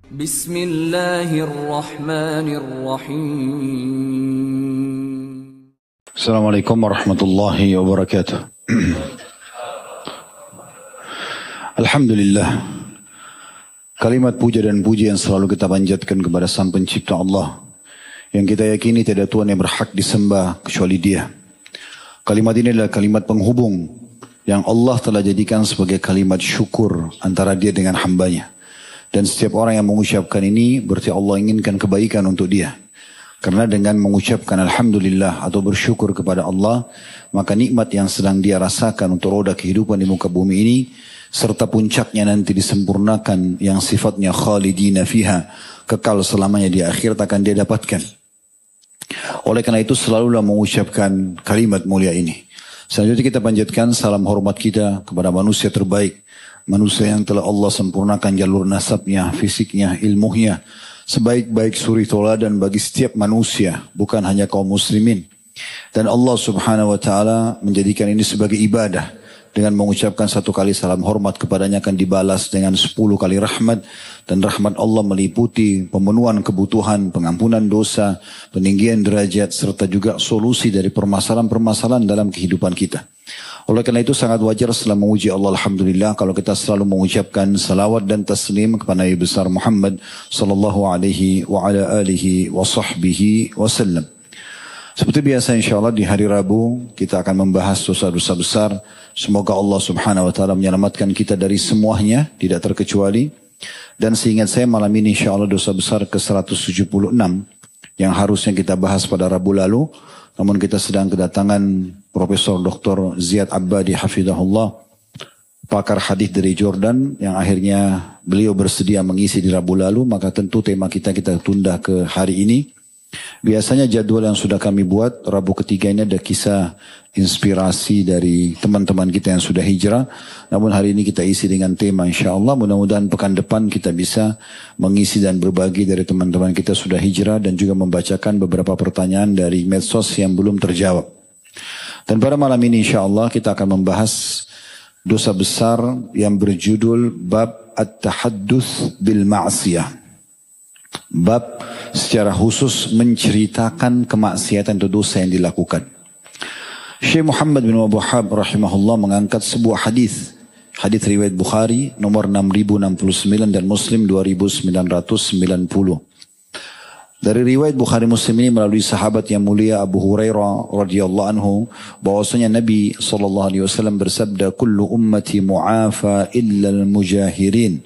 Bismillahirrahmanirrahim. Assalamualaikum warahmatullahi wabarakatuh. Alhamdulillah. Kalimat puja dan puji yang selalu kita panjatkan kepada Sang Pencipta Allah, yang kita yakini tidak Tuhan yang berhak disembah kecuali Dia. Kalimat ini adalah kalimat penghubung yang Allah telah jadikan sebagai kalimat syukur antara Dia dengan hambanya. Dan setiap orang yang mengucapkan ini berarti Allah inginkan kebaikan untuk dia. Karena dengan mengucapkan Alhamdulillah atau bersyukur kepada Allah, maka nikmat yang sedang dia rasakan untuk roda kehidupan di muka bumi ini, serta puncaknya nanti disempurnakan yang sifatnya khalidina fiha, kekal selamanya di akhirat akan dia dapatkan. Oleh karena itu selalulah mengucapkan kalimat mulia ini. Selanjutnya kita panjatkan salam hormat kita kepada manusia terbaik. Manusia yang telah Allah sempurnakan jalur nasabnya, fisiknya, ilmunya. Sebaik-baik suri tauladan bagi setiap manusia, bukan hanya kaum muslimin. Dan Allah subhanahu wa ta'ala menjadikan ini sebagai ibadah. Dengan mengucapkan satu kali salam hormat kepadanya akan dibalas dengan 10 kali rahmat. Dan rahmat Allah meliputi pemenuhan kebutuhan, pengampunan dosa, peninggian derajat, serta juga solusi dari permasalahan-permasalahan dalam kehidupan kita. Oleh karena itu sangat wajar setelah memuji Allah Alhamdulillah kalau kita selalu mengucapkan salawat dan taslim kepada Nabi besar Muhammad sallallahu alaihi wa ala alihi wa sahbihi wasallam. Seperti biasa insyaAllah di hari Rabu kita akan membahas dosa-dosa besar. Semoga Allah subhanahu wa ta'ala menyelamatkan kita dari semuanya, tidak terkecuali. Dan seingat saya malam ini insyaAllah dosa besar ke-176 yang harusnya kita bahas pada Rabu lalu. Namun kita sedang kedatangan Profesor Dr. Ziyad Abbadi Hafidahullah, pakar hadis dari Jordan, yang akhirnya beliau bersedia mengisi di Rabu lalu, maka tentu tema kita tunda ke hari ini. Biasanya jadwal yang sudah kami buat, Rabu ketiga ini ada kisah inspirasi dari teman-teman kita yang sudah hijrah. Namun hari ini kita isi dengan tema insyaAllah. Mudah-mudahan pekan depan kita bisa mengisi dan berbagi dari teman-teman kita sudah hijrah. Dan juga membacakan beberapa pertanyaan dari medsos yang belum terjawab. Dan pada malam ini insyaAllah kita akan membahas dosa besar yang berjudul Bab At-Tahadduts Bil Ma'siyah. Bab secara khusus menceritakan kemaksiatan atau dosa yang dilakukan. Syekh Muhammad bin Wahab rahimahullah mengangkat sebuah hadis riwayat Bukhari nomor 6069 dan Muslim 2990. Dari riwayat Bukhari Muslim ini melalui sahabat yang mulia Abu Hurairah radhiyallahu anhu bahwasanya Nabi SAW bersabda, "Kullu ummati mu'afa illa al-mujahirin.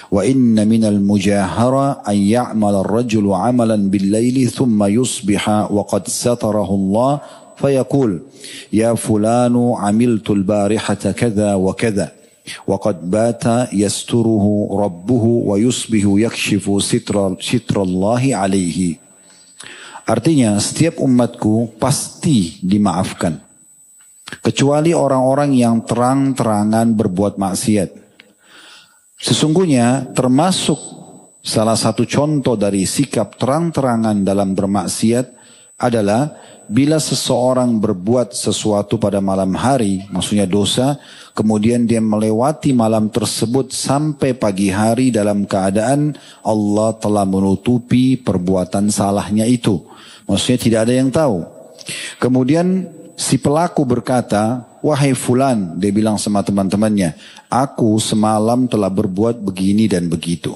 Wa inna minal mujahara an ya'mal ar-rajulu 'amalan bil-laili thumma yusbiha wa qad satarahu Allah fayaqul ya fulanu 'amiltu al-barihata kadha wa kadha wa qad bata yasturuhu rabbuhu wa yusbihu yakshifu sitrallahi 'alaihi." Artinya setiap umatku pasti dimaafkan kecuali orang-orang yang terang-terangan berbuat maksiat. Sesungguhnya termasuk salah satu contoh dari sikap terang-terangan dalam bermaksiat adalah bila seseorang berbuat sesuatu pada malam hari, maksudnya dosa, kemudian dia melewati malam tersebut sampai pagi hari dalam keadaan Allah telah menutupi perbuatan salahnya itu. Maksudnya tidak ada yang tahu. Kemudian si pelaku berkata, "Wahai fulan," dia bilang sama teman-temannya, "aku semalam telah berbuat begini dan begitu."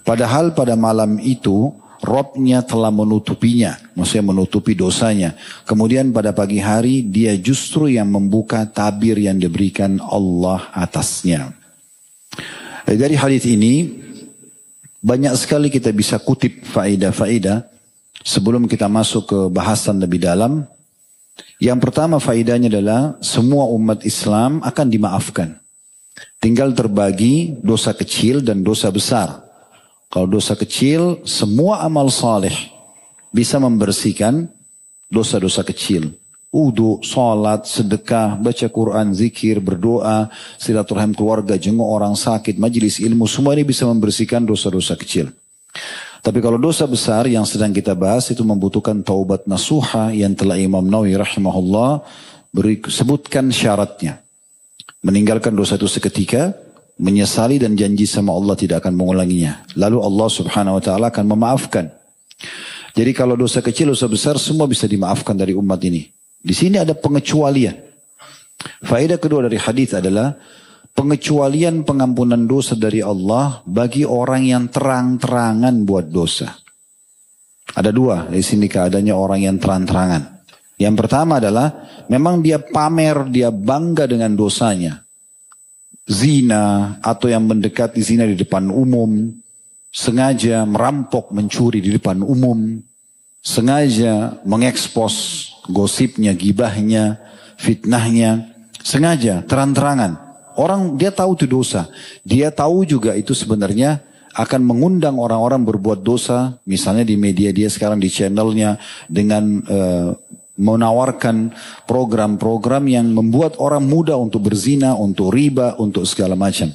Padahal pada malam itu Robnya telah menutupinya, maksudnya menutupi dosanya. Kemudian pada pagi hari dia justru yang membuka tabir yang diberikan Allah atasnya. Dari hadis ini banyak sekali kita bisa kutip faedah-faedah. Sebelum kita masuk ke bahasan lebih dalam, yang pertama faedahnya adalah semua umat Islam akan dimaafkan. Tinggal terbagi dosa kecil dan dosa besar. Kalau dosa kecil, semua amal saleh bisa membersihkan dosa-dosa kecil. Wudu, salat, sedekah, baca Quran, zikir, berdoa, silaturahim keluarga, jenguk orang sakit, majelis ilmu, semua ini bisa membersihkan dosa-dosa kecil. Tapi kalau dosa besar yang sedang kita bahas itu membutuhkan taubat nasuha yang telah Imam Nawawi rahimahullah sebutkan syaratnya. Meninggalkan dosa itu seketika, menyesali dan janji sama Allah tidak akan mengulanginya. Lalu Allah subhanahu wa ta'ala akan memaafkan. Jadi kalau dosa kecil, dosa besar semua bisa dimaafkan dari umat ini. Di sini ada pengecualian. Faedah kedua dari hadis adalah pengecualian pengampunan dosa dari Allah bagi orang yang terang-terangan buat dosa. Ada dua di sini keadaannya orang yang terang-terangan. Yang pertama adalah memang dia pamer, dia bangga dengan dosanya. Zina atau yang mendekati zina di depan umum, sengaja merampok, mencuri di depan umum, sengaja mengekspos gosipnya, gibahnya, fitnahnya, sengaja terang-terangan. Orang dia tahu itu dosa. Dia tahu juga itu sebenarnya akan mengundang orang-orang berbuat dosa. Misalnya di media dia sekarang di channelnya dengan menawarkan program-program yang membuat orang mudah untuk berzina, untuk riba, untuk segala macam.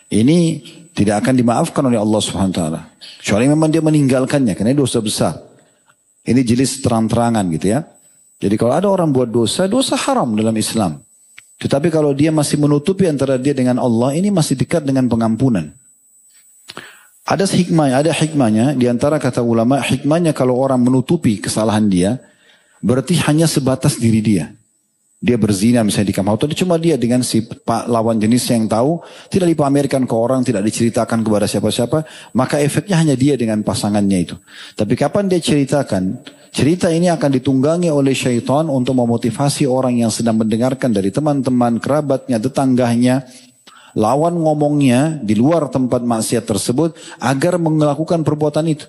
Ini tidak akan dimaafkan oleh Allah Subhanahu wa taala. Kecuali memang dia meninggalkannya karena dosa besar. Ini jenis terang-terangan gitu ya. Jadi kalau ada orang buat dosa, dosa haram dalam Islam. Tetapi kalau dia masih menutupi antara dia dengan Allah, ini masih dekat dengan pengampunan. Ada hikmahnya, di antara kata ulama, hikmahnya kalau orang menutupi kesalahan dia, berarti hanya sebatas diri dia. Dia berzina misalnya di kamar hotel, cuma dia dengan si lawan jenis yang tahu, tidak dipamerkan ke orang, tidak diceritakan kepada siapa-siapa, maka efeknya hanya dia dengan pasangannya itu. Tapi kapan dia ceritakan, cerita ini akan ditunggangi oleh syaitan untuk memotivasi orang yang sedang mendengarkan dari teman-teman, kerabatnya, tetangganya, lawan ngomongnya di luar tempat maksiat tersebut agar melakukan perbuatan itu.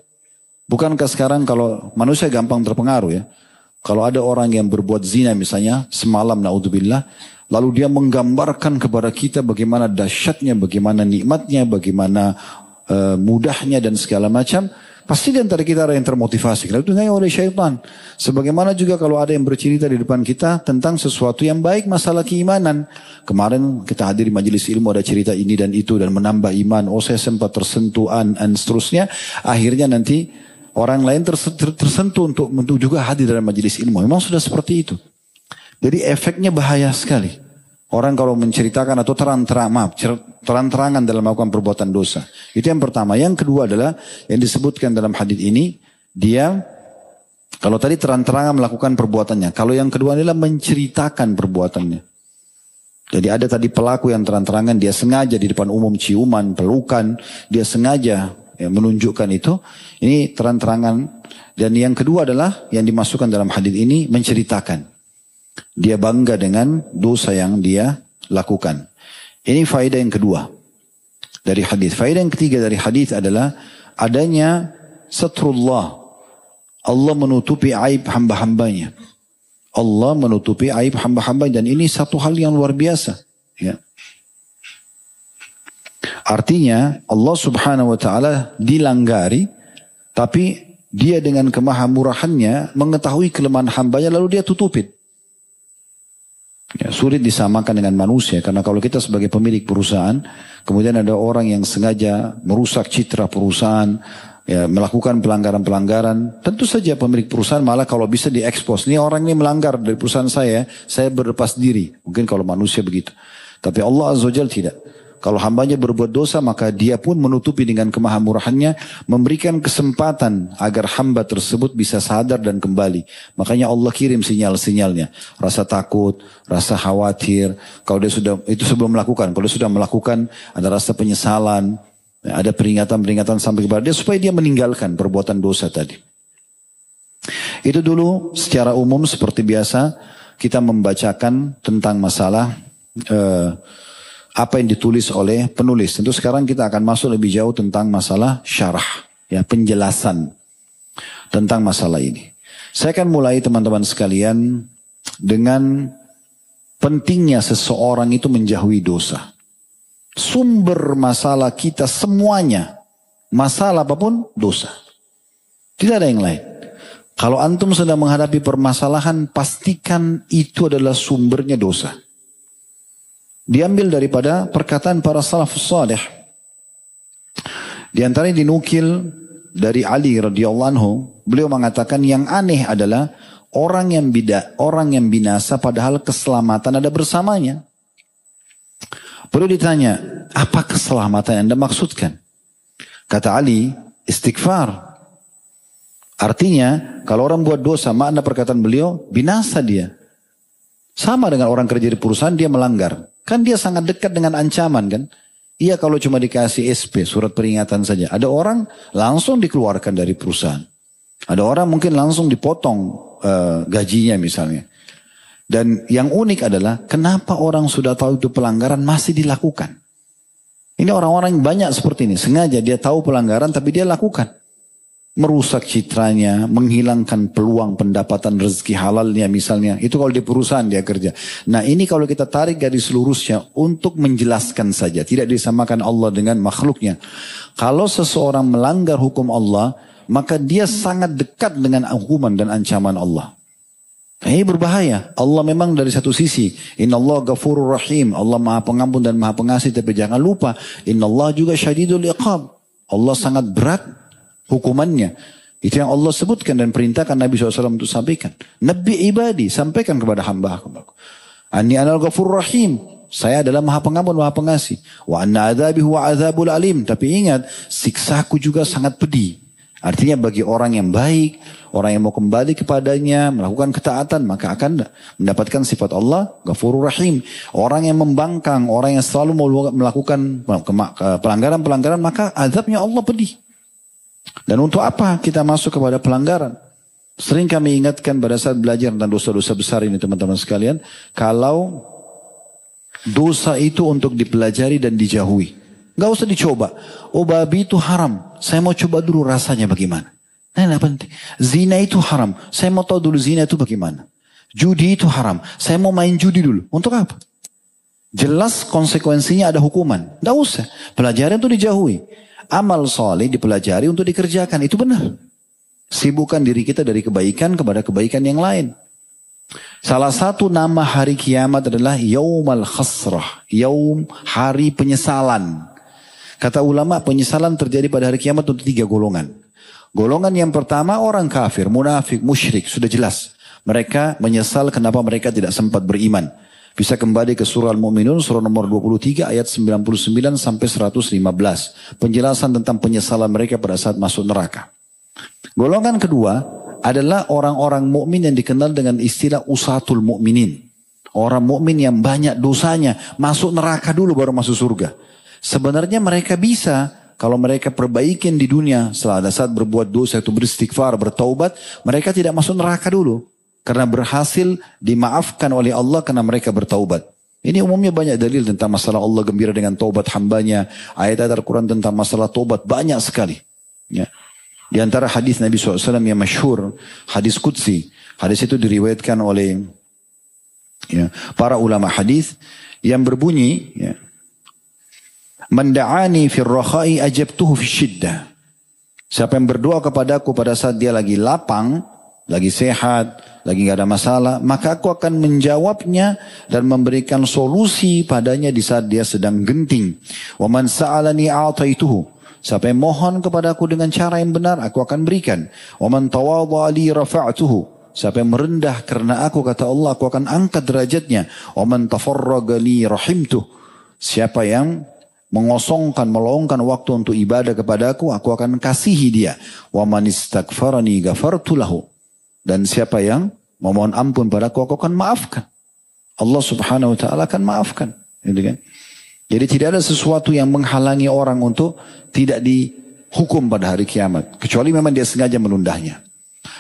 Bukankah sekarang kalau manusia gampang terpengaruh ya. Kalau ada orang yang berbuat zina misalnya semalam naudzubillah, lalu dia menggambarkan kepada kita bagaimana dahsyatnya, bagaimana nikmatnya, bagaimana mudahnya dan segala macam, pasti di antara kita ada yang termotivasi. Kalau itu hanya oleh syaitan. Sebagaimana juga kalau ada yang bercerita di depan kita tentang sesuatu yang baik, masalah keimanan. Kemarin kita hadir di majelis ilmu ada cerita ini dan itu dan menambah iman. Oh saya sempat tersentuh dan seterusnya. Akhirnya nanti orang lain tersentuh untuk juga hadir dalam majelis ilmu. Memang sudah seperti itu. Jadi efeknya bahaya sekali. Orang kalau menceritakan atau terang-terangan dalam melakukan perbuatan dosa. Itu yang pertama. Yang kedua adalah yang disebutkan dalam hadis ini. Dia kalau tadi terang-terangan melakukan perbuatannya. Kalau yang kedua adalah menceritakan perbuatannya. Jadi ada tadi pelaku yang terang-terangan. Dia sengaja di depan umum ciuman, pelukan. Dia sengaja menunjukkan itu. Ini terang-terangan. Dan yang kedua adalah yang dimasukkan dalam hadis ini menceritakan. Dia bangga dengan dosa yang dia lakukan. Ini faedah yang kedua dari hadis. Faedah yang ketiga dari hadis adalah adanya satrullah. Allah menutupi aib hamba-hambanya. Allah menutupi aib hamba-hambanya. Dan ini satu hal yang luar biasa. Ya. Artinya Allah subhanahu wa ta'ala dilanggari, tapi dia dengan kemahamurahannya mengetahui kelemahan hambanya lalu dia tutupin. Ya, sulit disamakan dengan manusia, karena kalau kita sebagai pemilik perusahaan, kemudian ada orang yang sengaja merusak citra perusahaan, ya, melakukan pelanggaran-pelanggaran, tentu saja pemilik perusahaan malah kalau bisa diekspos, nih orang ini melanggar dari perusahaan saya berlepas diri. Mungkin kalau manusia begitu. Tapi Allah Azza wa Jalla tidak. Kalau hambanya berbuat dosa, maka dia pun menutupi dengan kemahamurahannya, memberikan kesempatan agar hamba tersebut bisa sadar dan kembali. Makanya Allah kirim sinyal-sinyalnya. Rasa takut, rasa khawatir. Kalau dia sudah, itu sebelum melakukan. Kalau dia sudah melakukan, ada rasa penyesalan. Ada peringatan-peringatan sampai kepada dia, supaya dia meninggalkan perbuatan dosa tadi. Itu dulu secara umum seperti biasa, kita membacakan tentang masalah apa yang ditulis oleh penulis. Tentu sekarang kita akan masuk lebih jauh tentang masalah syarah, ya, penjelasan tentang masalah ini. Saya akan mulai teman-teman sekalian dengan pentingnya seseorang itu menjauhi dosa. Sumber masalah kita semuanya, masalah apapun, dosa. Tidak ada yang lain. Kalau antum sedang menghadapi permasalahan, pastikan itu adalah sumbernya dosa. Diambil daripada perkataan para salafus salih. Di antaranya dinukil dari Ali radhiyallahu anhu, beliau mengatakan yang aneh adalah orang yang binasa padahal keselamatan ada bersamanya. Perlu ditanya, apa keselamatan yang Anda maksudkan? Kata Ali, istighfar. Artinya, kalau orang buat dosa, makna perkataan beliau, binasa dia. Sama dengan orang kerja di perusahaan, dia melanggar. Kan dia sangat dekat dengan ancaman kan. Iya kalau cuma dikasih SP, surat peringatan saja. Ada orang langsung dikeluarkan dari perusahaan. Ada orang mungkin langsung dipotong gajinya misalnya. Dan yang unik adalah, kenapa orang sudah tahu itu pelanggaran masih dilakukan? Ini orang-orang yang banyak seperti ini. Sengaja dia tahu pelanggaran tapi dia lakukan. Merusak citranya, menghilangkan peluang pendapatan rezeki halalnya misalnya. Itu kalau di perusahaan dia kerja. Nah ini kalau kita tarik garis lurusnya untuk menjelaskan saja. Tidak disamakan Allah dengan makhluknya. Kalau seseorang melanggar hukum Allah, maka dia sangat dekat dengan hukuman dan ancaman Allah. Ini berbahaya. Allah memang dari satu sisi. Inna Allah ghafurur rahim. Allah maha pengampun dan maha pengasih. Tapi jangan lupa. Inna Allah juga syadidul iqab. Allah sangat berat hukumannya. Itu yang Allah sebutkan dan perintahkan Nabi SAW untuk sampaikan. Nabi ibadi, sampaikan kepada hamba-hambaku. Anni anal ghafurur rahim. Saya adalah maha pengampun, maha pengasih. Wa anna adzabi huwa adzabul alim. Tapi ingat, siksaku juga sangat pedih. Artinya bagi orang yang baik, orang yang mau kembali kepadanya, melakukan ketaatan, maka akan mendapatkan sifat Allah, Ghafurur Rahim. Orang yang membangkang, orang yang selalu melakukan pelanggaran-pelanggaran, maka azabnya Allah pedih. Dan untuk apa kita masuk kepada pelanggaran? Sering kami ingatkan pada saat belajar tentang dosa-dosa besar ini teman-teman sekalian. Kalau dosa itu untuk dipelajari dan dijauhi. Gak usah dicoba. Oh babi itu haram. Saya mau coba dulu rasanya bagaimana. Nah penting. Zina itu haram. Saya mau tahu dulu zina itu bagaimana. Judi itu haram. Saya mau main judi dulu. Untuk apa? Jelas konsekuensinya ada hukuman. Gak usah. Pelajaran itu dijauhi. Amal soleh dipelajari untuk dikerjakan. Itu benar. Sibukkan diri kita dari kebaikan kepada kebaikan yang lain. Salah satu nama hari kiamat adalah Yaumal Khasrah. Yaum, hari penyesalan. Kata ulama penyesalan terjadi pada hari kiamat untuk 3 golongan. Golongan yang pertama orang kafir, munafik, musyrik. Sudah jelas. Mereka menyesal kenapa mereka tidak sempat beriman. Bisa kembali ke surah Al-Mu'minun, surah nomor 23 ayat 99 sampai 115. Penjelasan tentang penyesalan mereka pada saat masuk neraka. Golongan kedua adalah orang-orang mukmin yang dikenal dengan istilah usatul mukminin. Orang mukmin yang banyak dosanya, masuk neraka dulu baru masuk surga. Sebenarnya mereka bisa, kalau mereka perbaikin di dunia, setelah ada saat berbuat dosa itu beristighfar, bertaubat, mereka tidak masuk neraka dulu. Karena berhasil dimaafkan oleh Allah karena mereka bertaubat. Ini umumnya banyak dalil tentang masalah Allah gembira dengan taubat hambanya. Ayat-ayat Al-Quran tentang masalah taubat banyak sekali. Ya. Di antara hadis Nabi SAW yang masyhur, hadis Qudsi. Hadis itu diriwayatkan oleh para ulama hadis yang berbunyi, Man da'ani fir rakhai ajabtuhu fi syiddah. Siapa yang berdoa kepadaku pada saat dia lagi lapang, lagi sehat, lagi gak ada masalah, maka aku akan menjawabnya dan memberikan solusi padanya di saat dia sedang genting. Wa man sa'alani a'taituhu. Siapa yang mohon kepadaku dengan cara yang benar, aku akan berikan. Wa man tawadha li rafa'tuhu. Siapa yang merendah karena aku, kata Allah, aku akan angkat derajatnya. Wa man tafarraga li rahimtuh. Siapa yang mengosongkan, meluangkan waktu untuk ibadah kepadaku, aku akan kasihi dia. Wa man istaghfarani ghafartu lahu. Dan siapa yang memohon ampun padaku, aku akan maafkan. Allah Subhanahu wa taala akan maafkan, gitu kan? Jadi tidak ada sesuatu yang menghalangi orang untuk tidak dihukum pada hari kiamat, kecuali memang dia sengaja menundanya.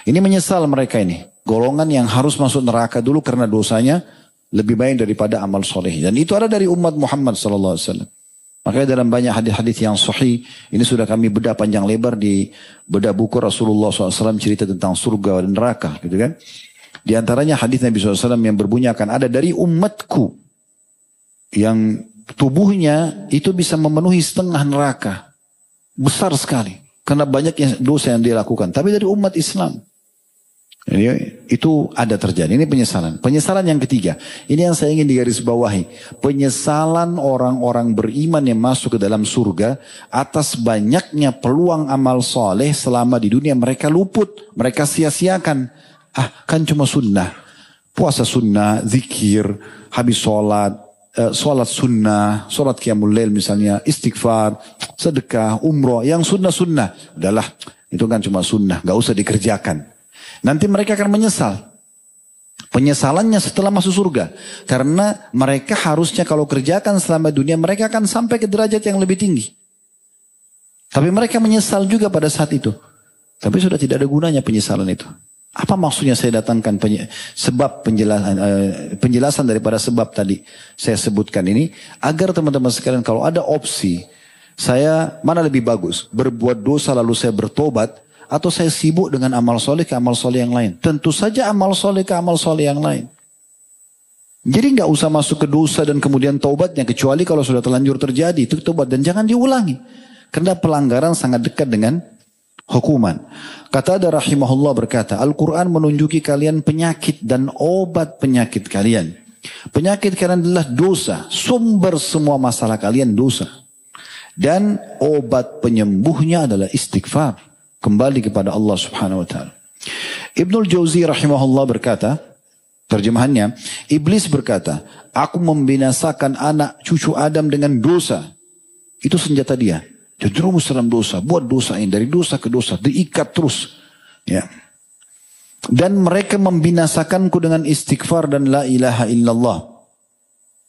Ini menyesal mereka ini, golongan yang harus masuk neraka dulu karena dosanya lebih baik daripada amal soleh. Dan itu ada dari umat Muhammad sallallahu alaihi wasallam. Makanya dalam banyak hadis-hadis yang sahih, ini sudah kami bedah panjang lebar di bedah buku Rasulullah SAW cerita tentang surga dan neraka, gitu kan? Di antaranya hadis Nabi SAW yang berbunyi akan ada dari umatku yang tubuhnya itu bisa memenuhi setengah neraka, besar sekali, karena banyaknya dosa yang dia lakukan. Tapi dari umat Islam, jadi, itu ada terjadi. Ini penyesalan. Penyesalan yang ketiga. Ini yang saya ingin digarisbawahi. Penyesalan orang-orang beriman yang masuk ke dalam surga atas banyaknya peluang amal soleh selama di dunia mereka luput. Mereka sia-siakan. Kan cuma sunnah. Puasa sunnah, zikir, habis sholat, sholat sunnah, sholat qiyamul lail misalnya, istighfar, sedekah, umroh, yang sunnah-sunnah. Udahlah, itu kan cuma sunnah, gak usah dikerjakan. Nanti mereka akan menyesal. Penyesalannya setelah masuk surga. Karena mereka harusnya kalau kerjakan selama dunia, mereka akan sampai ke derajat yang lebih tinggi. Tapi mereka menyesal juga pada saat itu. Tapi sudah tidak ada gunanya penyesalan itu. Apa maksudnya saya datangkan sebab penjelasan daripada sebab tadi saya sebutkan ini. Agar teman-teman sekalian kalau ada opsi, saya mana lebih bagus? Berbuat dosa lalu saya bertobat, atau saya sibuk dengan amal soleh ke amal soleh yang lain? Tentu saja amal soleh ke amal soleh yang lain. Jadi nggak usah masuk ke dosa dan kemudian taubatnya, kecuali kalau sudah terlanjur terjadi, itu taubat dan jangan diulangi. Karena pelanggaran sangat dekat dengan hukuman. Qatadah rahimahullah berkata, Al-Quran menunjuki kalian penyakit dan obat penyakit kalian. Penyakit kalian adalah dosa. Sumber semua masalah kalian dosa. Dan obat penyembuhnya adalah istighfar. Kembali kepada Allah subhanahu wa ta'ala. Ibnul Jauzi rahimahullah berkata, terjemahannya, Iblis berkata, aku membinasakan anak cucu Adam dengan dosa. Itu senjata dia. Terjerumus dalam dosa, buat dosa ini, dari dosa ke dosa, diikat terus. Ya. Dan mereka membinasakanku dengan istighfar dan la ilaha illallah.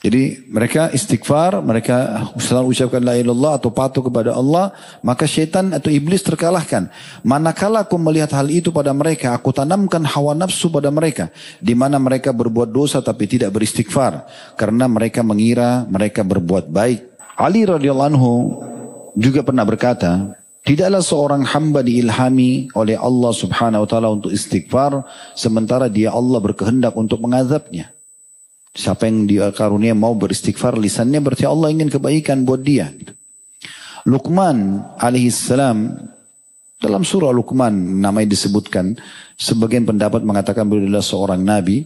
Jadi mereka istighfar, mereka selalu ucapkan la ilaha illallah atau patuh kepada Allah, maka syaitan atau iblis terkalahkan. Manakala aku melihat hal itu pada mereka, aku tanamkan hawa nafsu pada mereka, di mana mereka berbuat dosa tapi tidak beristighfar, karena mereka mengira mereka berbuat baik. Ali radhiyallahu anhu juga pernah berkata, tidaklah seorang hamba diilhami oleh Allah subhanahu wa ta'ala untuk istighfar, sementara dia Allah berkehendak untuk mengazabnya. Siapa yang dia karunia mau beristighfar lisannya, berarti Allah ingin kebaikan buat dia. Luqman alaihissalam, dalam surah Luqman namanya disebutkan, sebagian pendapat mengatakan beliau adalah seorang nabi,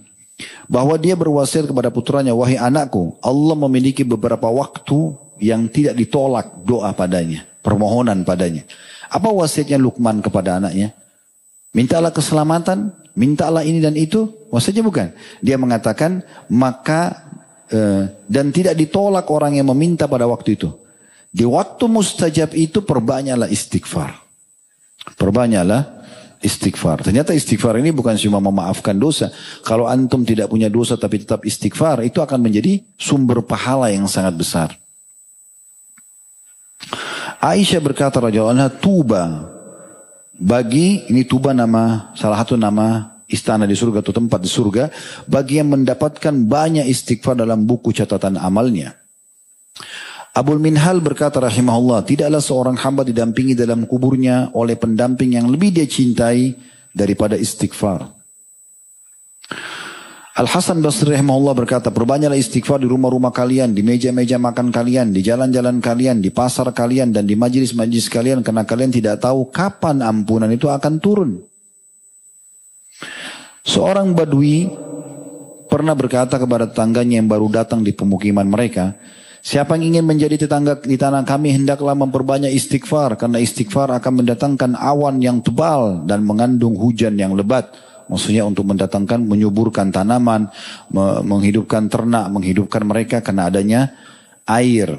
bahwa dia berwasiat kepada putranya, wahai anakku, Allah memiliki beberapa waktu yang tidak ditolak doa padanya, permohonan padanya. Apa wasiatnya Luqman kepada anaknya? Mintalah keselamatan, mintalah ini dan itu. Wasiatnya bukan. Dia mengatakan, maka dan tidak ditolak orang yang meminta pada waktu itu. Di waktu mustajab itu perbanyaklah istighfar. Perbanyaklah istighfar. Ternyata istighfar ini bukan cuma memaafkan dosa. Kalau antum tidak punya dosa tapi tetap istighfar, itu akan menjadi sumber pahala yang sangat besar. Aisyah berkata radhiyallahu anha, tuba bagi, ini tuba nama, salah satu nama istana di surga atau tempat di surga, bagi yang mendapatkan banyak istighfar dalam buku catatan amalnya. Abul Minhal berkata rahimahullah, tidaklah seorang hamba didampingi dalam kuburnya oleh pendamping yang lebih dia cintai daripada istighfar. Al-Hasan Basri rahimahullah berkata, perbanyaklah istighfar di rumah-rumah kalian, di meja-meja makan kalian, di jalan-jalan kalian, di pasar kalian, dan di majlis-majlis kalian, karena kalian tidak tahu kapan ampunan itu akan turun. Seorang badui pernah berkata kepada tetangganya yang baru datang di pemukiman mereka, siapa yang ingin menjadi tetangga di tanah kami, hendaklah memperbanyak istighfar, karena istighfar akan mendatangkan awan yang tebal dan mengandung hujan yang lebat. Maksudnya untuk mendatangkan, menyuburkan tanaman, menghidupkan ternak, menghidupkan mereka karena adanya air.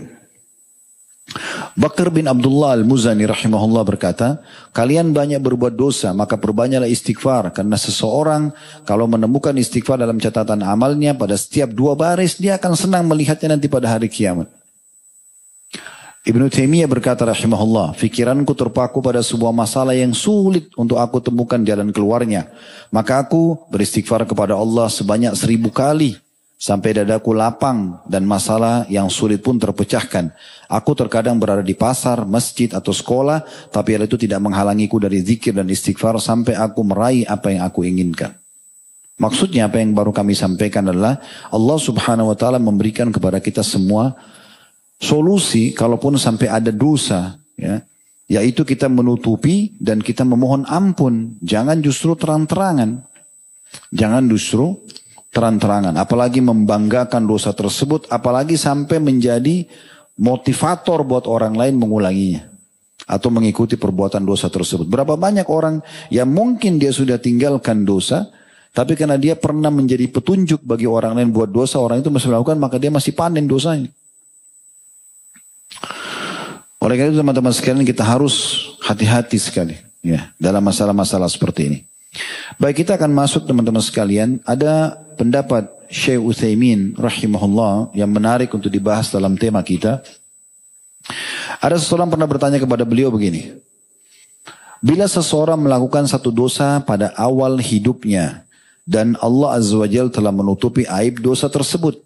Bakr bin Abdullah al-Muzani rahimahullah berkata, kalian banyak berbuat dosa, maka perbanyaklah istighfar. Karena seseorang kalau menemukan istighfar dalam catatan amalnya pada setiap 2 baris, dia akan senang melihatnya nanti pada hari kiamat. Ibnu Taimiyah berkata rahimahullah, fikiranku terpaku pada sebuah masalah yang sulit untuk aku temukan jalan keluarnya. Maka aku beristighfar kepada Allah sebanyak 1000 kali. Sampai dadaku lapang dan masalah yang sulit pun terpecahkan. Aku terkadang berada di pasar, masjid atau sekolah, tapi hal itu tidak menghalangiku dari zikir dan istighfar sampai aku meraih apa yang aku inginkan. Maksudnya apa yang baru kami sampaikan adalah Allah subhanahu wa ta'ala memberikan kepada kita semua solusi kalaupun sampai ada dosa, ya, yaitu kita menutupi dan kita memohon ampun. Jangan justru terang-terangan. Jangan justru terang-terangan. Apalagi membanggakan dosa tersebut, apalagi sampai menjadi motivator buat orang lain mengulanginya atau mengikuti perbuatan dosa tersebut. Berapa banyak orang yang mungkin dia sudah tinggalkan dosa, Tapi karena dia pernah menjadi petunjuk bagi orang lain buat dosa, orang itu masih melakukan, maka dia masih panen dosanya. Oleh karena itu teman-teman sekalian, kita harus hati-hati sekali ya dalam masalah-masalah seperti ini. Baik, kita akan masuk teman-teman sekalian. Ada pendapat Syekh Utsaimin rahimahullah yang menarik untuk dibahas dalam tema kita. Ada seseorang pernah bertanya kepada beliau begini. Bila seseorang melakukan satu dosa pada awal hidupnya dan Allah Azza wa Jalla telah menutupi aib dosa tersebut,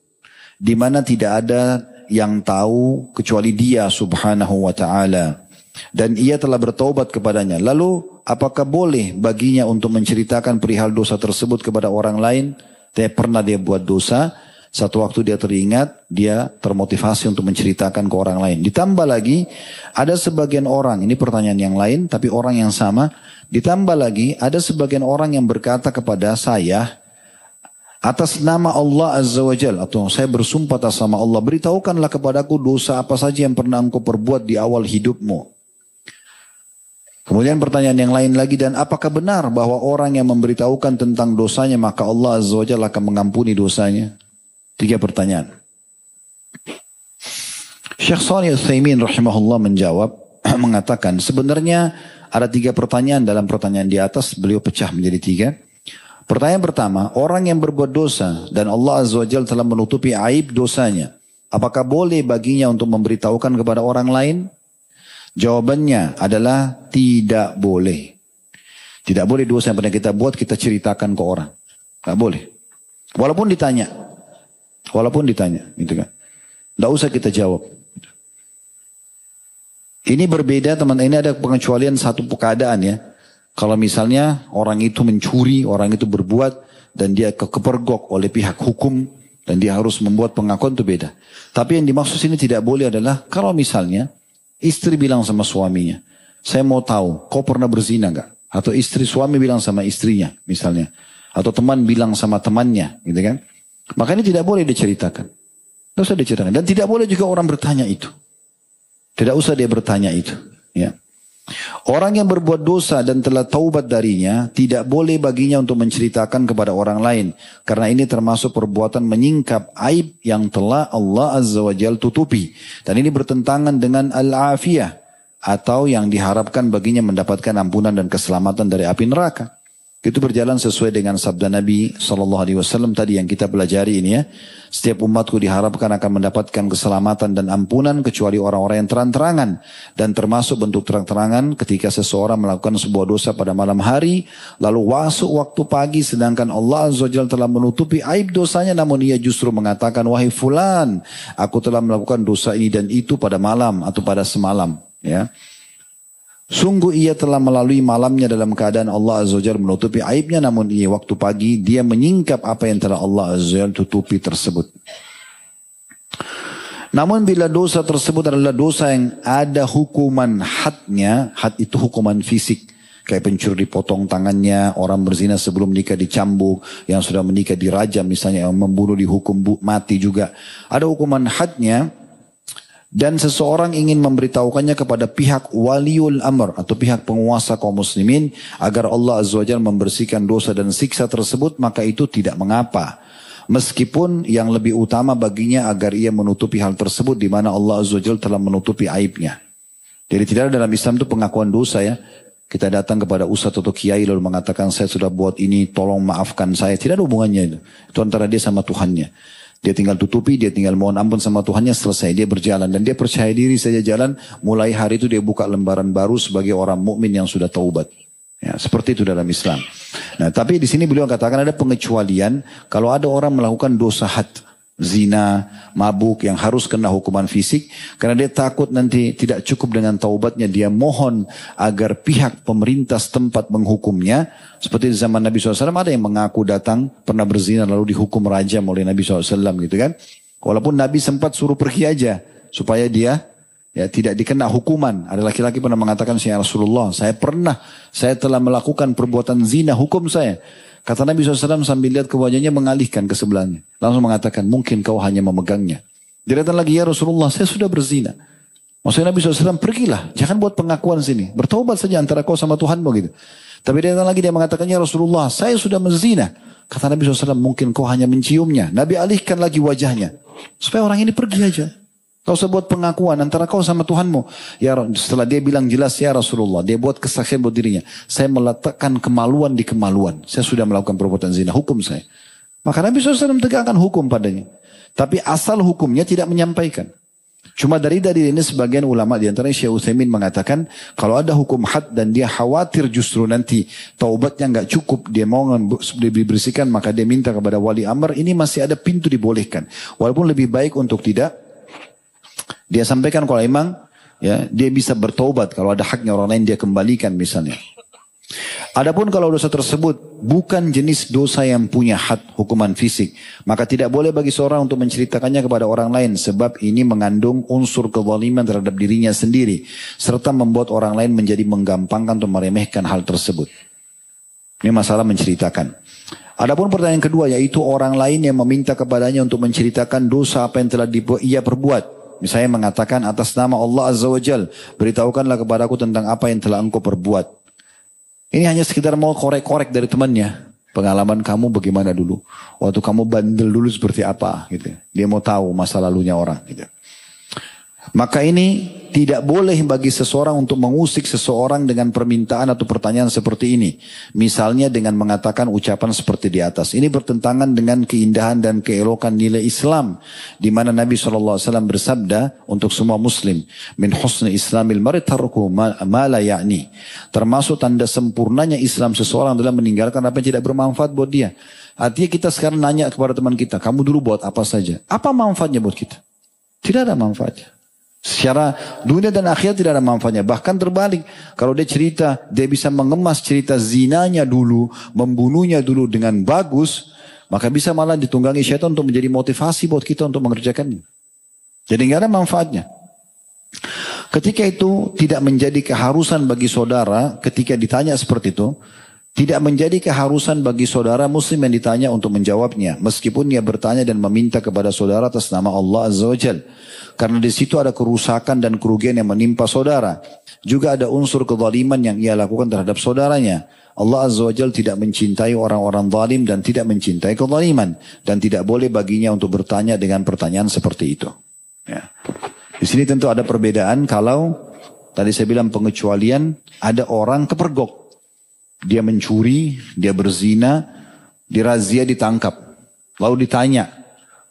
di mana tidak ada yang tahu kecuali Dia Subhanahu wa taala, dan ia telah bertaubat kepadanya. Lalu apakah boleh baginya untuk menceritakan perihal dosa tersebut kepada orang lain? Pernah dia buat dosa, satu waktu dia teringat, dia termotivasi untuk menceritakan ke orang lain. Ditambah lagi, ada sebagian orang, ini pertanyaan yang lain, tapi orang yang sama. Ditambah lagi, ada sebagian orang yang berkata kepada saya, atas nama Allah Azza wa Jalla, atau saya bersumpah atas nama Allah, beritahukanlah kepadaku dosa apa saja yang pernah engkau perbuat di awal hidupmu. Kemudian pertanyaan yang lain lagi, dan apakah benar bahwa orang yang memberitahukan tentang dosanya maka Allah Azza wa Jalla akan mengampuni dosanya? 3 pertanyaan. Syekh Shalih Utsaimin rahimahullah menjawab, mengatakan sebenarnya ada 3 pertanyaan dalam pertanyaan di atas, beliau pecah menjadi 3. Pertanyaan pertama, orang yang berbuat dosa dan Allah Azza wa Jalla telah menutupi aib dosanya, apakah boleh baginya untuk memberitahukan kepada orang lain? Jawabannya adalah tidak boleh. Tidak boleh dosa yang pernah kita buat kita ceritakan ke orang. Tidak boleh. Walaupun ditanya. Gitu kan. Tidak usah kita jawab. Ini berbeda teman, ini ada pengecualian satu keadaan ya. Kalau misalnya orang itu mencuri, orang itu berbuat dan dia kepergok oleh pihak hukum dan dia harus membuat pengakuan, itu beda. Tapi yang dimaksud sini tidak boleh adalah kalau misalnya istri bilang sama suaminya, saya mau tahu kau pernah berzina enggak? Atau suami bilang sama istrinya misalnya. Atau teman bilang sama temannya gitu kan. Maka ini tidak boleh diceritakan. Tidak usah diceritakan. Dan tidak boleh juga orang bertanya itu. Tidak usah dia bertanya itu. Ya. Orang yang berbuat dosa dan telah taubat darinya, tidak boleh baginya untuk menceritakan kepada orang lain. Karena ini termasuk perbuatan menyingkap aib yang telah Allah Azza wa Jalla tutupi. Dan ini bertentangan dengan al-afiyah, atau yang diharapkan baginya mendapatkan ampunan dan keselamatan dari api neraka. Itu berjalan sesuai dengan sabda Nabi SAW tadi yang kita pelajari ini ya. Setiap umatku diharapkan akan mendapatkan keselamatan dan ampunan kecuali orang-orang yang terang-terangan. Dan termasuk bentuk terang-terangan ketika seseorang melakukan sebuah dosa pada malam hari, lalu masuk waktu pagi sedangkan Allah Azza wa Jalla telah menutupi aib dosanya, namun ia justru mengatakan, wahai fulan, aku telah melakukan dosa ini dan itu pada malam atau pada semalam. Ya. Sungguh ia telah melalui malamnya dalam keadaan Allah Azza wa Jalla menutupi aibnya, namun ia waktu pagi dia menyingkap apa yang telah Allah Azza wa Jalla tutupi tersebut. Namun bila dosa tersebut adalah dosa yang ada hukuman hadnya, had itu hukuman fisik. Kayak pencuri dipotong tangannya, orang berzina sebelum nikah dicambuk, yang sudah menikah dirajam misalnya, yang membunuh dihukum mati juga. Ada hukuman hadnya. Dan seseorang ingin memberitahukannya kepada pihak waliul amr atau pihak penguasa kaum muslimin agar Allah Azza wa Jalla membersihkan dosa dan siksa tersebut, maka itu tidak mengapa. Meskipun yang lebih utama baginya agar ia menutupi hal tersebut di mana Allah Azza wa Jalla telah menutupi aibnya. Jadi tidak ada dalam Islam itu pengakuan dosa ya. Kita datang kepada ustadz atau kiai lalu mengatakan saya sudah buat ini, tolong maafkan saya. Tidak ada hubungannya itu. Itu antara dia sama Tuhannya. Dia tinggal tutupi, dia tinggal mohon ampun sama Tuhannya, selesai. Dia berjalan dan dia percaya diri saja jalan. Mulai hari itu dia buka lembaran baru sebagai orang mukmin yang sudah taubat. Ya, seperti itu dalam Islam. Nah, tapi di sini beliau katakan ada pengecualian kalau ada orang melakukan dosa had, zina, mabuk yang harus kena hukuman fisik, karena dia takut nanti tidak cukup dengan taubatnya, dia mohon agar pihak pemerintah setempat menghukumnya. Seperti di zaman Nabi SAW ada yang mengaku datang pernah berzina lalu dihukum rajam oleh Nabi SAW gitu kan. Walaupun Nabi sempat suruh pergi aja supaya dia ya tidak dikena hukuman. Ada laki-laki pernah mengatakan, ya Rasulullah, saya telah melakukan perbuatan zina, hukum saya. Kata Nabi SAW sambil lihat ke wajahnya, mengalihkan ke sebelahnya. Langsung mengatakan, mungkin kau hanya memegangnya. Dia datang lagi, ya Rasulullah, saya sudah berzina. Maksudnya Nabi SAW, pergilah, jangan buat pengakuan sini. Bertaubat saja antara kau sama Tuhanmu gitu. Tapi dia datang lagi dia mengatakan, ya Rasulullah, saya sudah menzina. Kata Nabi SAW, mungkin kau hanya menciumnya. Nabi alihkan lagi wajahnya. Supaya orang ini pergi aja. Kau usah buat pengakuan antara kau sama Tuhanmu. Ya, setelah dia bilang jelas, ya Rasulullah, dia buat kesaksian buat dirinya. Saya meletakkan kemaluan di kemaluan. Saya sudah melakukan perbuatan zina, hukum saya. Maka Nabi SAW tegakkan hukum padanya. Tapi asal hukumnya tidak menyampaikan. Cuma dari ini sebagian ulama diantaranya Syekh Utsaimin mengatakan kalau ada hukum had dan dia khawatir justru nanti taubatnya nggak cukup, dia mau dibersihkan maka dia minta kepada wali amr, ini masih ada pintu dibolehkan. Walaupun lebih baik untuk tidak dia sampaikan kalau emang ya dia bisa bertaubat, kalau ada haknya orang lain dia kembalikan misalnya. Adapun kalau dosa tersebut bukan jenis dosa yang punya had hukuman fisik, maka tidak boleh bagi seorang untuk menceritakannya kepada orang lain sebab ini mengandung unsur kezaliman terhadap dirinya sendiri serta membuat orang lain menjadi menggampangkan atau meremehkan hal tersebut. Ini masalah menceritakan. Adapun pertanyaan kedua yaitu orang lain yang meminta kepadanya untuk menceritakan dosa apa yang telah ia perbuat. Misalnya mengatakan atas nama Allah Azza wa Jal, beritahukanlah kepadaku tentang apa yang telah engkau perbuat. Ini hanya sekedar mau korek-korek dari temannya. Pengalaman kamu bagaimana dulu? Waktu kamu bandel dulu seperti apa? Gitu. Dia mau tahu masa lalunya orang. Gitu. Maka ini tidak boleh bagi seseorang untuk mengusik seseorang dengan permintaan atau pertanyaan seperti ini. Misalnya dengan mengatakan ucapan seperti di atas. Ini bertentangan dengan keindahan dan keelokan nilai Islam. Di mana Nabi SAW bersabda untuk semua muslim. Min husni islamil mari tarku ma la ya'ni. Termasuk tanda sempurnanya Islam seseorang adalah meninggalkan apa yang tidak bermanfaat buat dia. Artinya kita sekarang nanya kepada teman kita. Kamu dulu buat apa saja? Apa manfaatnya buat kita? Tidak ada manfaatnya. Secara dunia dan akhirat tidak ada manfaatnya. Bahkan terbalik. Kalau dia cerita, dia bisa mengemas cerita zinanya dulu, membunuhnya dulu dengan bagus, maka bisa malah ditunggangi syaitan untuk menjadi motivasi buat kita untuk mengerjakannya. Jadi nggak ada manfaatnya. Ketika itu tidak menjadi keharusan bagi saudara, ketika ditanya seperti itu, tidak menjadi keharusan bagi saudara muslim yang ditanya untuk menjawabnya. Meskipun dia bertanya dan meminta kepada saudara atas nama Allah Azza wa Jal. Karena di situ ada kerusakan dan kerugian yang menimpa saudara. Juga ada unsur kezaliman yang ia lakukan terhadap saudaranya. Allah Azza wa Jal tidak mencintai orang-orang zalim dan tidak mencintai kezaliman. Dan tidak boleh baginya untuk bertanya dengan pertanyaan seperti itu. Ya. Di sini tentu ada perbedaan kalau tadi saya bilang pengecualian ada orang kepergok. Dia mencuri, dia berzina, dirazia, ditangkap. Lalu ditanya.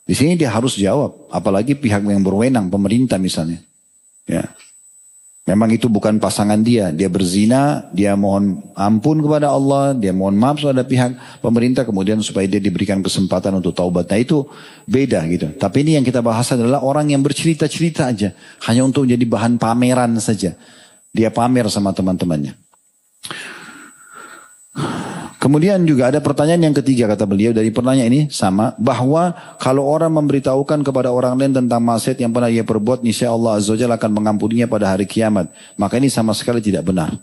Di sini dia harus jawab. Apalagi pihak yang berwenang, pemerintah misalnya. Ya. Memang itu bukan pasangan dia. Dia berzina, dia mohon ampun kepada Allah, dia mohon maaf kepada pihak pemerintah, kemudian supaya dia diberikan kesempatan untuk taubat. Nah itu beda gitu. Tapi ini yang kita bahas adalah orang yang bercerita-cerita aja. Hanya untuk jadi bahan pameran saja. Dia pamer sama teman-temannya. Kemudian juga ada pertanyaan yang ketiga kata beliau dari pertanyaan ini sama. Bahwa kalau orang memberitahukan kepada orang lain tentang maksiat yang pernah ia perbuat, niscaya Allah Azza wa Jalla akan mengampuninya pada hari kiamat. Maka ini sama sekali tidak benar.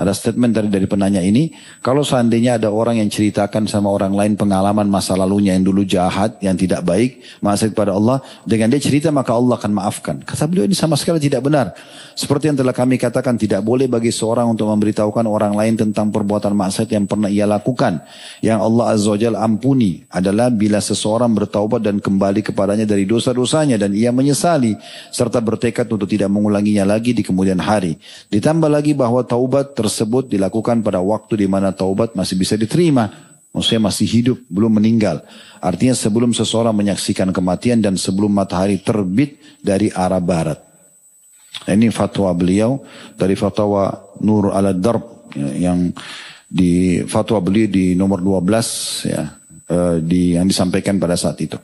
Ada statement dari penanya ini. Kalau seandainya ada orang yang ceritakan sama orang lain pengalaman masa lalunya yang dulu jahat, yang tidak baik, maksiat kepada Allah. Dengan dia cerita maka Allah akan maafkan. Kata beliau ini sama sekali tidak benar. Seperti yang telah kami katakan, tidak boleh bagi seorang untuk memberitahukan orang lain tentang perbuatan maksiat yang pernah ia lakukan. Yang Allah Azza wa Jalla ampuni adalah bila seseorang bertaubat dan kembali kepadanya dari dosa-dosanya dan ia menyesali serta bertekad untuk tidak mengulanginya lagi di kemudian hari. Ditambah lagi bahwa taubat tersebut dilakukan pada waktu di mana taubat masih bisa diterima. Maksudnya masih hidup, belum meninggal. Artinya sebelum seseorang menyaksikan kematian dan sebelum matahari terbit dari arah barat. Ini fatwa beliau dari fatwa Nur ala Darb yang di fatwa beliau di nomor 12 ya, yang disampaikan pada saat itu.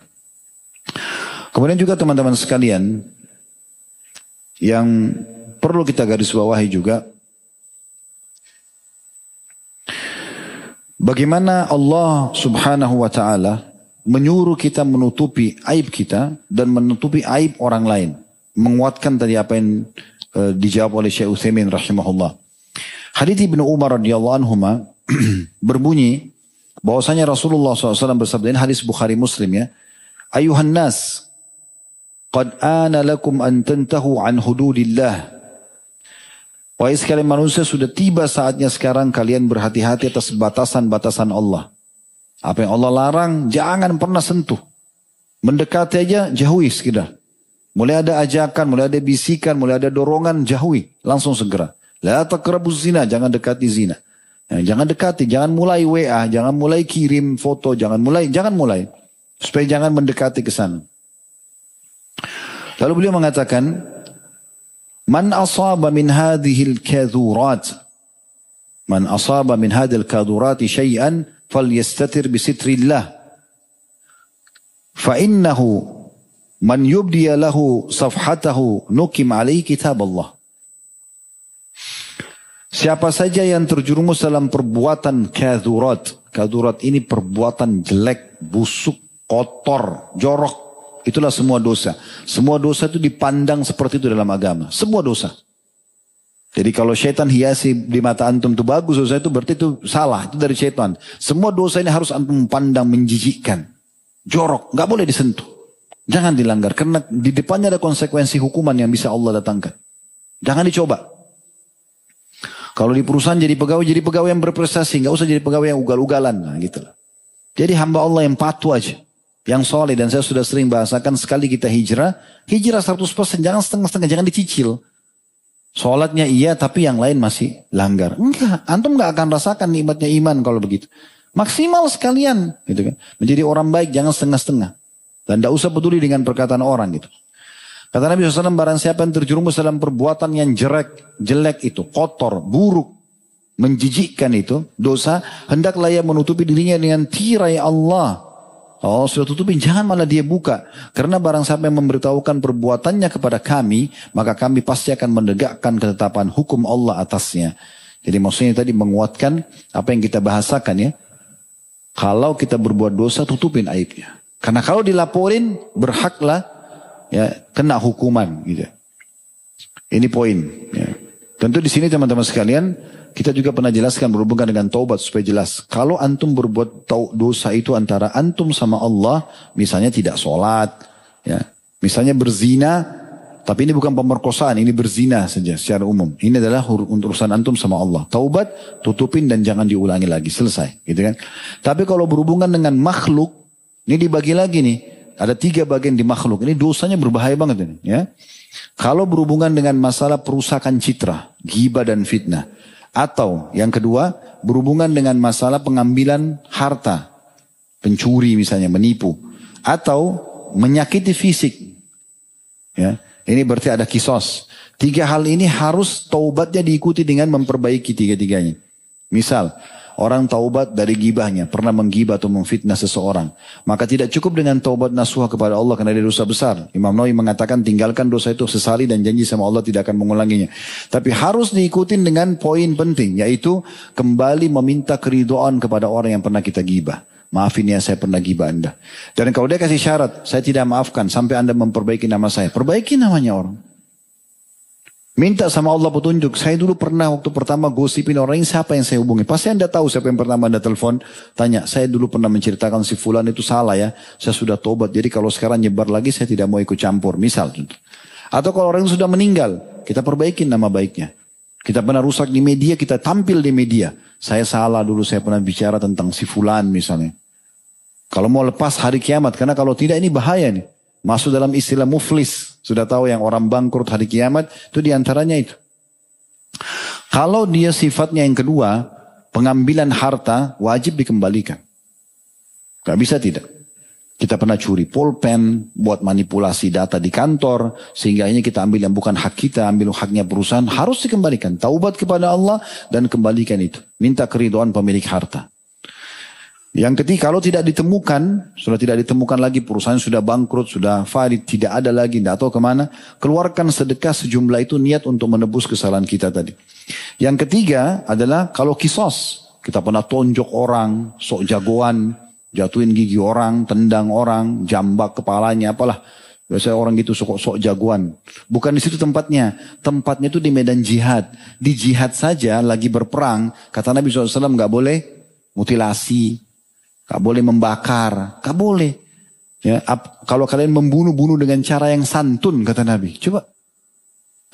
Kemudian juga teman-teman sekalian yang perlu kita garis bawahi juga, bagaimana Allah Subhanahu wa taala menyuruh kita menutupi aib kita dan menutupi aib orang lain. Menguatkan tadi apa yang dijawab oleh Syekh Utsaimin rahimahullah. Hadits Ibnu Umar radhiyallahu anhuma berbunyi bahwasanya Rasulullah SAW bersabda, ini hadis Bukhari Muslim ya. Ayuhan nas, qad ana lakum an tantahu an hududillah. Wahai sekalian manusia, sudah tiba saatnya sekarang kalian berhati-hati atas batasan-batasan Allah. Apa yang Allah larang, jangan pernah sentuh. Mendekati aja, jauhi sekedar. Mulai ada ajakan, mulai ada bisikan, mulai ada dorongan, jauhi. Langsung segera. La taqrabuz zina, jangan dekati zina. Ya, jangan dekati, jangan mulai WA, jangan mulai kirim foto, jangan mulai. Supaya jangan mendekati ke sana. Lalu beliau mengatakan, Man asaba min hadhil kadhurat. Man asaba min hadhil kadhurati syai'an falyastatir bisitrillah. Fa innahu man yubdiya lahu safhatahu nukim alaihi kitab Allah. Siapa saja yang terjerumus dalam perbuatan kadhurat. Kadhurat ini perbuatan jelek, busuk, kotor, jorok. Itulah semua dosa. Semua dosa itu dipandang seperti itu dalam agama. Semua dosa. Jadi kalau syaitan hiasi di mata antum itu bagus, dosa itu berarti itu salah. Itu dari syaitan. Semua dosa ini harus antum pandang menjijikkan. Jorok. Nggak boleh disentuh. Jangan dilanggar. Karena di depannya ada konsekuensi hukuman yang bisa Allah datangkan. Jangan dicoba. Kalau di perusahaan jadi pegawai yang berprestasi. Nggak usah jadi pegawai yang ugal-ugalan. Nah, gitu. Jadi hamba Allah yang patuh aja. Yang soleh, dan saya sudah sering bahasakan, sekali kita hijrah 100%, jangan setengah-setengah, jangan dicicil. Sholatnya iya, tapi yang lain masih langgar. Enggak, antum gak akan rasakan nikmatnya iman kalau begitu. Maksimal sekalian, gitu kan. Menjadi orang baik, jangan setengah-setengah. Dan tidak usah peduli dengan perkataan orang gitu. Kata Nabi SAW, barang siapa yang terjerumus dalam perbuatan yang jelek itu, kotor, buruk, menjijikkan itu, dosa, hendaklah ia menutupi dirinya dengan tirai Allah. Oh, sudah tutupin, jangan malah dia buka. Karena barang siapa yang memberitahukan perbuatannya kepada kami, maka kami pasti akan menegakkan ketetapan hukum Allah atasnya. Jadi maksudnya tadi menguatkan apa yang kita bahasakan ya. Kalau kita berbuat dosa, tutupin aibnya. Karena kalau dilaporin, berhaklah ya kena hukuman gitu. Ini poin. Ya. Tentu di sini teman-teman sekalian, kita juga pernah jelaskan berhubungan dengan taubat supaya jelas. Kalau antum berbuat dosa itu antara antum sama Allah, misalnya tidak sholat, ya, misalnya berzina, tapi ini bukan pemerkosaan, ini berzina saja secara umum. Ini adalah urusan antum sama Allah. Taubat, tutupin dan jangan diulangi lagi, selesai, gitu kan? Tapi kalau berhubungan dengan makhluk, ini dibagi lagi nih, ada 3 bagian di makhluk. Ini dosanya berbahaya banget ini, ya. Kalau berhubungan dengan masalah perusakan citra, ghibah dan fitnah. Atau yang kedua, berhubungan dengan masalah pengambilan harta. Pencuri misalnya, menipu. Atau menyakiti fisik. Ya, ini berarti ada kisos. 3 hal ini harus taubatnya diikuti dengan memperbaiki 3-tiganya. Misal, orang taubat dari gibahnya, pernah menggibah atau memfitnah seseorang. Maka tidak cukup dengan taubat nasuha kepada Allah karena dia dosa besar. Imam Nawawi mengatakan tinggalkan dosa itu, sesali dan janji sama Allah tidak akan mengulanginya. Tapi harus diikuti dengan poin penting, yaitu kembali meminta keridhaan kepada orang yang pernah kita gibah. Maafin ya, saya pernah gibah Anda. Dan kalau dia kasih syarat, saya tidak maafkan sampai Anda memperbaiki nama saya. Perbaiki namanya orang. Minta sama Allah petunjuk. Saya dulu pernah waktu pertama gosipin orang ini, siapa yang saya hubungi. Pasti Anda tahu siapa yang pertama Anda telepon. Tanya, saya dulu pernah menceritakan si fulan itu salah ya. Saya sudah tobat. Jadi kalau sekarang nyebar lagi saya tidak mau ikut campur. Misal. Atau kalau orang sudah meninggal, kita perbaikin nama baiknya. Kita pernah rusak di media, kita tampil di media. Saya salah dulu, saya pernah bicara tentang si fulan misalnya. Kalau mau lepas hari kiamat. Karena kalau tidak ini bahaya nih. Masuk dalam istilah muflis. Sudah tahu yang orang bangkrut hari kiamat. Itu diantaranya itu. Kalau dia sifatnya yang kedua. Pengambilan harta wajib dikembalikan. Gak bisa tidak. Kita pernah curi pulpen. Buat manipulasi data di kantor. Sehingga ini kita ambil yang bukan hak kita. Ambil haknya perusahaan. Harus dikembalikan. Taubat kepada Allah. Dan kembalikan itu. Minta keridhaan pemilik harta. Yang ketiga, kalau tidak ditemukan, sudah tidak ditemukan lagi, perusahaan sudah bangkrut, sudah valid, tidak ada lagi, tidak tahu kemana, keluarkan sedekah sejumlah itu niat untuk menebus kesalahan kita tadi. Yang ketiga adalah kalau kisos, kita pernah tonjok orang, sok jagoan, jatuhin gigi orang, tendang orang, jambak kepalanya, apalah. Biasanya orang gitu sok jagoan. Bukan di situ tempatnya. Tempatnya itu di medan jihad. Di jihad saja lagi berperang, kata Nabi SAW nggak boleh mutilasi. Gak boleh membakar, gak boleh. Ya, kalau kalian membunuh dengan cara yang santun, kata Nabi. Coba.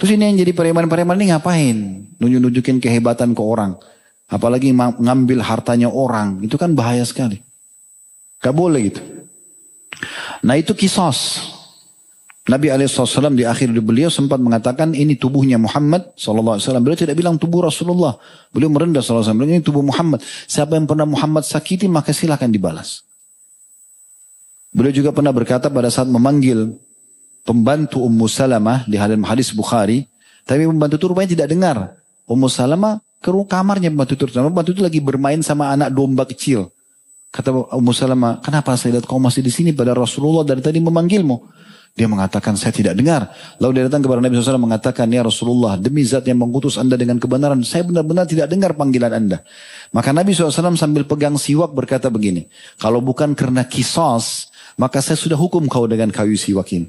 Terus ini yang jadi preman-preman ini ngapain? Nunjukin kehebatan ke orang. Apalagi ngambil hartanya orang. Itu kan bahaya sekali. Gak boleh gitu. Nah itu kisos. Nabi SAW di akhir beliau sempat mengatakan ini tubuhnya Muhammad SAW. Beliau tidak bilang tubuh Rasulullah. Beliau merendah SAW. Beliau ini tubuh Muhammad. Siapa yang pernah Muhammad sakiti maka silakan dibalas. Beliau juga pernah berkata pada saat memanggil pembantu Ummu Salamah di hadis Bukhari. Tapi pembantu itu rupanya tidak dengar. Ummu Salamah ke kamarnya pembantu itu. Pembantu itu lagi bermain sama anak domba kecil. Kata Ummu Salamah, kenapa saya lihat kau masih di sini pada Rasulullah dari tadi memanggilmu? Dia mengatakan saya tidak dengar. Lalu dia datang kepada Nabi SAW mengatakan, ya Rasulullah demi zat yang mengutus anda dengan kebenaran, saya benar-benar tidak dengar panggilan anda. Maka Nabi SAW sambil pegang siwak berkata begini, kalau bukan karena kisos, maka saya sudah hukum kau dengan kayu siwak ini.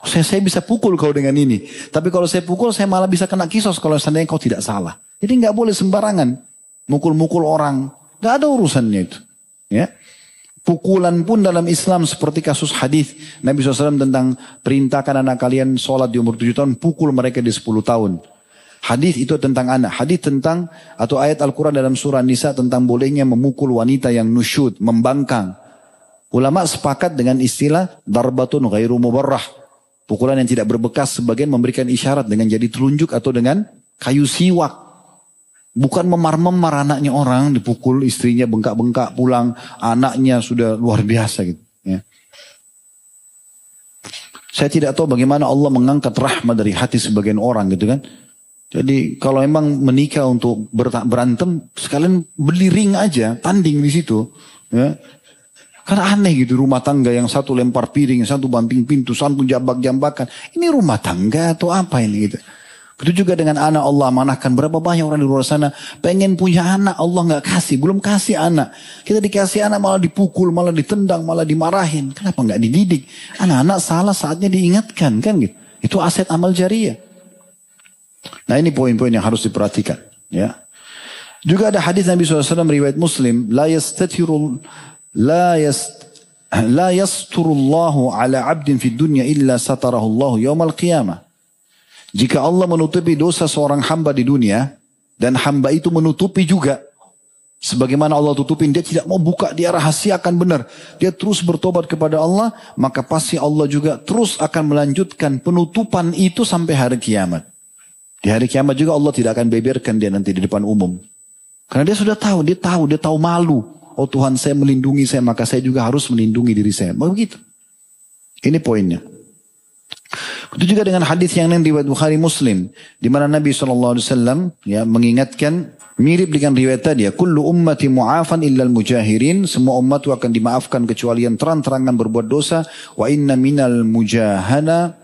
Saya bisa pukul kau dengan ini. Tapi kalau saya pukul, saya malah bisa kena kisos kalau seandainya kau tidak salah. Jadi nggak boleh sembarangan mukul-mukul orang. Nggak ada urusannya itu. Ya. Pukulan pun dalam Islam seperti kasus hadis Nabi SAW tentang perintahkan anak kalian sholat di umur 7 tahun, pukul mereka di 10 tahun. Hadis itu tentang anak. Hadis tentang atau ayat Al-Quran dalam surah Nisa tentang bolehnya memukul wanita yang nusyud, membangkang. Ulama sepakat dengan istilah darbatun ghairu mubarrah. Pukulan yang tidak berbekas, sebagian memberikan isyarat dengan jadi telunjuk atau dengan kayu siwak. Bukan memar-memar anaknya orang, dipukul istrinya bengkak-bengkak pulang, anaknya sudah luar biasa gitu. Ya. Saya tidak tahu bagaimana Allah mengangkat rahmat dari hati sebagian orang gitu kan. Jadi kalau memang menikah untuk berantem, sekalian beli ring aja, tanding di situ. Ya. Karena aneh gitu rumah tangga yang satu lempar piring, satu banting pintu, satu jambak-jambakan. Ini rumah tangga atau apa ini gitu. Begitu juga dengan anak Allah amanahkan. Berapa banyak orang di luar sana pengen punya anak, Allah gak kasih, belum kasih anak. Kita dikasih anak malah dipukul, malah ditendang, malah dimarahin. Kenapa gak dididik? Anak-anak salah saatnya diingatkan kan gitu. Itu aset amal jariah. Nah ini poin-poin yang harus diperhatikan. Ya. Juga ada hadis Nabi SAW riwayat Muslim, La yasturullahu ala abdin fid dunya illa satarahullahu yawmal qiyamah. Jika Allah menutupi dosa seorang hamba di dunia, dan hamba itu menutupi juga, sebagaimana Allah tutupin, dia tidak mau buka, dia rahasiakan benar, dia terus bertobat kepada Allah, maka pasti Allah juga terus akan melanjutkan penutupan itu sampai hari kiamat. Di hari kiamat juga Allah tidak akan beberkan dia nanti di depan umum. Karena dia sudah tahu, dia tahu malu. Oh Tuhan saya melindungi saya, maka saya juga harus melindungi diri saya. Begitu. Ini poinnya. Itu juga dengan hadis yang lain riwayat Bukhari Muslim, di mana Nabi SAW ya mengingatkan mirip dengan riwayat tadi ya, kullu ummati mu'afan illal mujahirin, semua umatku akan dimaafkan kecuali yang terang-terangan berbuat dosa. Wa inna minal mujahana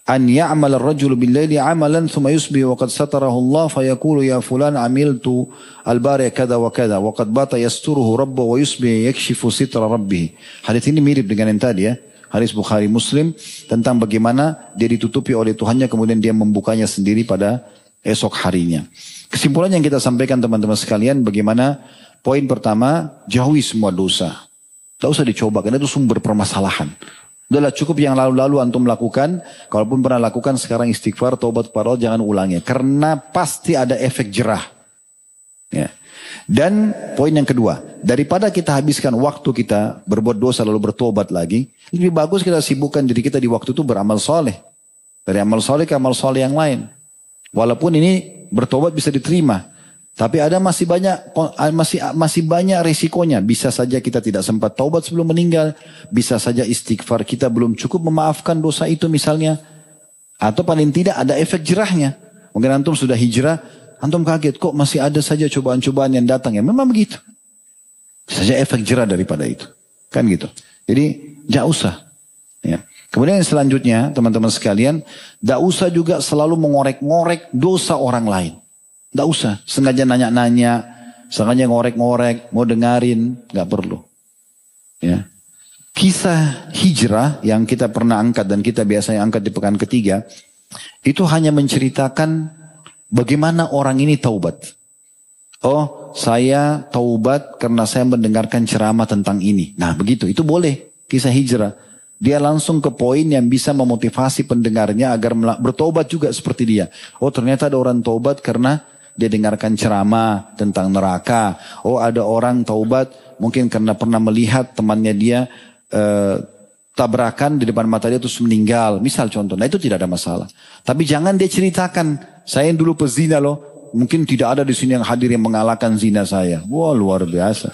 an ya'mal ar-rajulu bil-laili 'amalan thumma yusbihu wa qad satarahu Allah fa yaqulu ya fulan 'amiltu al-bari kadza wa kadza wa qad bata yasturuhu rabbuhu wa yusbihu yakshifu sitra rabbih. Hadis ini mirip dengan yang tadi ya. Hadis Bukhari Muslim tentang bagaimana dia ditutupi oleh Tuhannya kemudian dia membukanya sendiri pada esok harinya. Kesimpulan yang kita sampaikan teman-teman sekalian, bagaimana poin pertama, jauhi semua dosa. Tak usah dicoba karena itu sumber permasalahan. Udahlah cukup yang lalu-lalu antum lakukan. Kalaupun pernah lakukan sekarang istighfar, taubat kepada Allah, jangan ulangi. Karena pasti ada efek jerah. Ya. Dan poin yang kedua, daripada kita habiskan waktu kita berbuat dosa lalu bertobat lagi, lebih bagus kita sibukkan diri kita di waktu itu beramal soleh. Dari amal soleh ke amal soleh yang lain. Walaupun ini bertobat bisa diterima. Tapi ada masih banyak resikonya. Bisa saja kita tidak sempat taubat sebelum meninggal. Bisa saja istighfar kita belum cukup memaafkan dosa itu misalnya. Atau paling tidak ada efek jerahnya. Mungkin antum sudah hijrah, antum kaget kok masih ada saja cobaan-cobaan yang datang. Ya memang begitu. Bisa saja efek jerah daripada itu. Kan gitu. Jadi jangan usah. Ya. Kemudian yang selanjutnya teman-teman sekalian, tidak usah juga selalu mengorek-ngorek dosa orang lain. Tidak usah, sengaja nanya-nanya, sengaja ngorek-ngorek, mau dengarin, nggak perlu. Ya. Kisah hijrah yang kita pernah angkat dan kita biasanya angkat di pekan ketiga, itu hanya menceritakan bagaimana orang ini taubat. Oh, saya taubat karena saya mendengarkan ceramah tentang ini. Nah begitu, itu boleh kisah hijrah. Dia langsung ke poin yang bisa memotivasi pendengarnya agar bertobat juga seperti dia. Oh ternyata ada orang tobat karena dia dengarkan ceramah tentang neraka. Oh ada orang taubat mungkin karena pernah melihat temannya dia tabrakan di depan mata dia terus meninggal. Misal contoh, nah itu tidak ada masalah. Tapi jangan dia ceritakan, saya yang dulu pezina loh. Mungkin tidak ada di sini yang hadir yang mengalahkan zina saya. Wah luar biasa.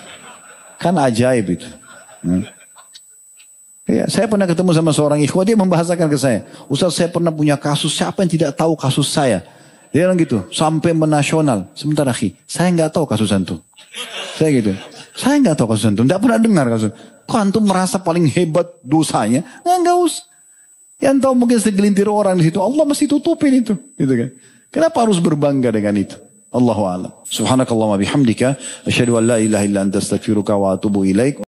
Kan ajaib itu. Ya, saya pernah ketemu sama seorang ikhwah, dia membahasakan ke saya. Ustaz saya pernah punya kasus, siapa yang tidak tahu kasus saya? Dia bilang gitu, sampai menasional. Sebentar akhi, saya nggak tahu kasus antum. Saya gitu, saya nggak tahu kasus antum, nggak pernah dengar kasus. Kok antum merasa paling hebat dosanya? Nggak usah. Yang tahu mungkin segelintir orang di situ, Allah masih tutupin itu. Gitu kan. Kenapa harus berbangga dengan itu? Allahu a'lam. Subhanakallahumma bihamdika, asyhadu an la ilaha illa anta astaghfiruka wa atubu ilaik.